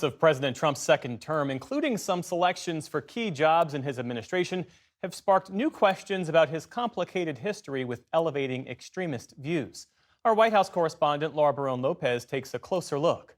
Of President Trump's second term, including some selections for key jobs in his administration, have sparked new questions about his complicated history with elevating extremist views. Our White House correspondent Laura Barone-Lopez takes a closer look.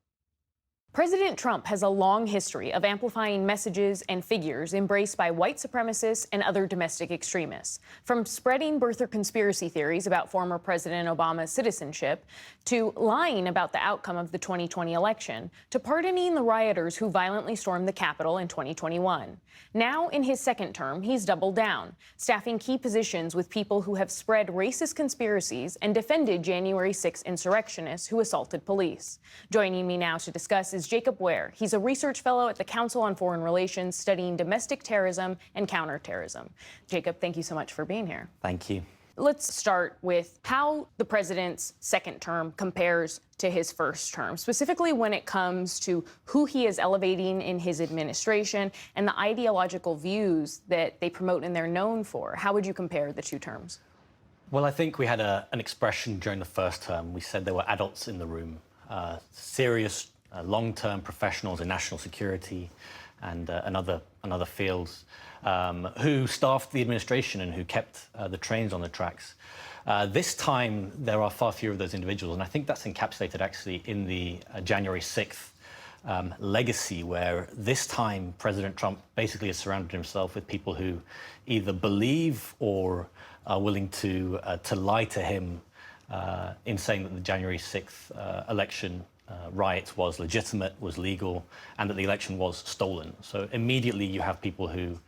President Trump has a long history of amplifying messages and figures embraced by white supremacists and other domestic extremists. From spreading birther conspiracy theories about former President Obama's citizenship, to lying about the outcome of the 2020 election, to pardoning the rioters who violently stormed the Capitol in 2021. Now, in his second term, he's doubled down, staffing key positions with people who have spread racist conspiracies and defended January 6 insurrectionists who assaulted police. Joining me now to discuss is Jacob Ware. He's a research fellow at the Council on Foreign Relations studying domestic terrorism and counterterrorism. Jacob, thank you so much for being here. Thank you. Let's start with how the president's second term compares to his first term, specifically when it comes to who he is elevating in his administration and the ideological views that they promote and they're known for. How would you compare the two terms? Well, I think we had an expression during the first term. We said there were adults in the room, serious long-term professionals in national security and other fields who staffed the administration and who kept the trains on the tracks. This time, there are far fewer of those individuals, and I think that's encapsulated actually in the January 6th legacy, where this time President Trump basically has surrounded himself with people who either believe or are willing to lie to him in saying that the January 6th election riot was legitimate, was legal, and that the election was stolen. So immediately you have people who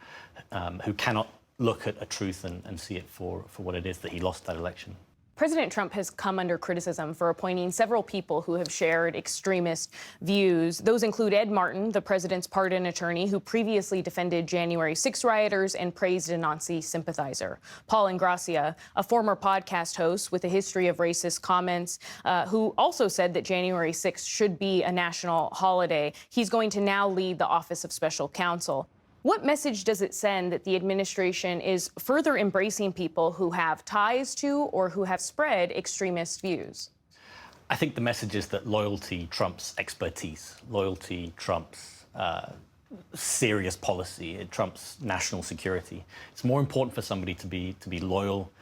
cannot look at a truth and see it for what it is, that he lost that election. President Trump has come under criticism for appointing several people who have shared extremist views. Those include Ed Martin, the president's pardon attorney, who previously defended January 6 rioters and praised a Nazi sympathizer. Paul Ingrassia, a former podcast host with a history of racist comments, who also said that January 6 should be a national holiday. He's going to now lead the Office of Special Counsel. What message does it send that the administration is further embracing people who have ties to or who have spread extremist views? I think the message is that loyalty trumps expertise, loyalty trumps serious policy, it trumps national security. It's more important for somebody to be loyal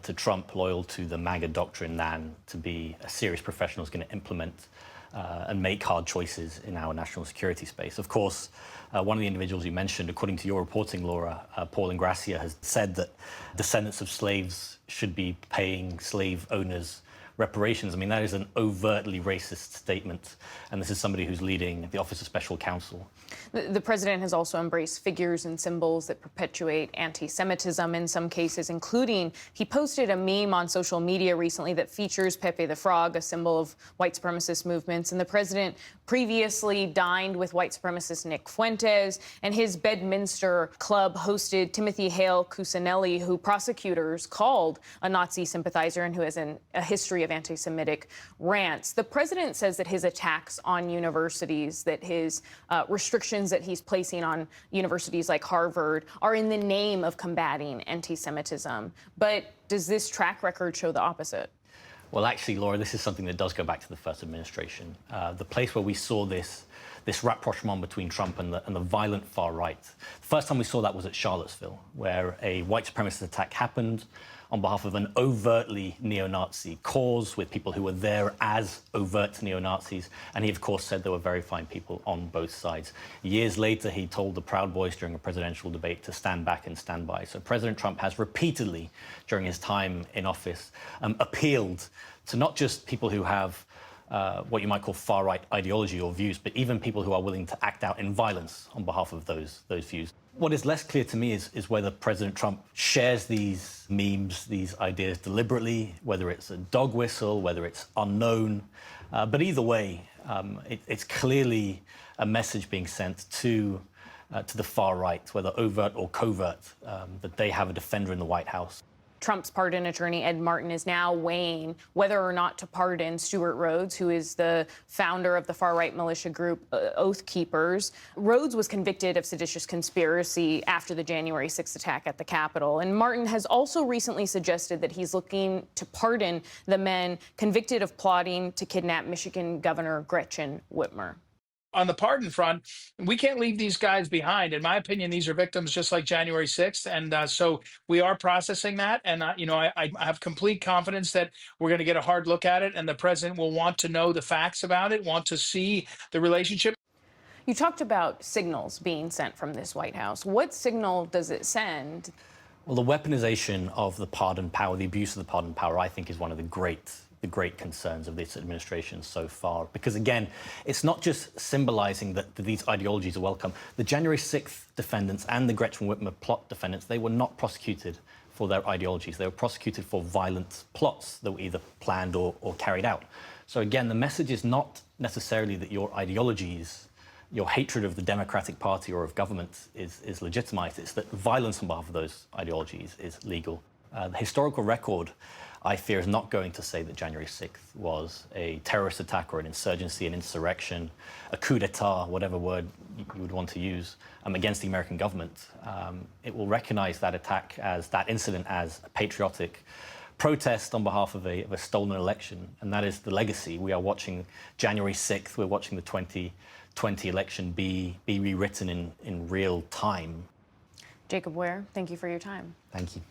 to Trump, loyal to the MAGA doctrine, than to be a serious professional who's going to implement and make hard choices in our national security space. Of course, one of the individuals you mentioned, according to your reporting, Laura, Paul Ingrassia, has said that descendants of slaves should be paying slave owners reparations. I mean, that is an overtly racist statement, and this is somebody who's leading the Office of Special Counsel. The president has also embraced figures and symbols that perpetuate anti-Semitism in some cases, including he posted a meme on social media recently that features Pepe the Frog, a symbol of white supremacist movements. And the president previously dined with white supremacist Nick Fuentes, and his Bedminster club hosted Timothy Hale Cusinelli, who prosecutors called a Nazi sympathizer and who has a history of anti-Semitic rants. The president says that his attacks on universities, that his restrictions that he's placing on universities like Harvard are in the name of combating anti-Semitism. But does this track record show the opposite? Well, actually, Laura, this is something that does go back to the first administration. The place where we saw this rapprochement between Trump and the violent far right. The first time we saw that was at Charlottesville, where a white supremacist attack happened on behalf of an overtly neo-Nazi cause, with people who were there as overt neo-Nazis. And he, of course, said there were very fine people on both sides. Years later, he told the Proud Boys during a presidential debate to stand back and stand by. So President Trump has repeatedly, during his time in office, appealed to not just people who have what you might call far-right ideology or views, but even people who are willing to act out in violence on behalf of those views. What is less clear to me is whether President Trump shares these memes, these ideas deliberately, whether it's a dog whistle, whether it's unknown. But either way, it's clearly a message being sent to the far right, whether overt or covert, that they have a defender in the White House. Trump's pardon attorney, Ed Martin, is now weighing whether or not to pardon Stewart Rhodes, who is the founder of the far-right militia group Oath Keepers. Rhodes was convicted of seditious conspiracy after the January 6th attack at the Capitol. And Martin has also recently suggested that he's looking to pardon the men convicted of plotting to kidnap Michigan Governor Gretchen Whitmer. on the pardon front, we can't leave these guys behind. In my opinion, these are victims just like January 6th. And so we are processing that. And, I have complete confidence that we're going to get a hard look at it. And the president will want to know the facts about it, want to see the relationship. You talked about signals being sent from this White House. What signal does it send? Well, the weaponization of the pardon power, the abuse of the pardon power, I think is one of the great concerns of this administration so far. Because again, it's not just symbolizing that these ideologies are welcome. The January 6th defendants and the Gretchen Whitmer plot defendants, they were not prosecuted for their ideologies. They were prosecuted for violent plots that were either planned or carried out. So again, the message is not necessarily that your ideologies, your hatred of the Democratic Party or of government is legitimized. It's that violence on behalf of those ideologies is legal. The historical record, I fear, is not going to say that January 6th was a terrorist attack or an insurgency, an insurrection, a coup d'etat, whatever word you would want to use, against the American government. It will recognize that attack, as that incident, as a patriotic protest on behalf of a stolen election. And that is the legacy. We are watching January 6th, we're watching the 2020 election be rewritten in real time. Jacob Ware, thank you for your time. Thank you.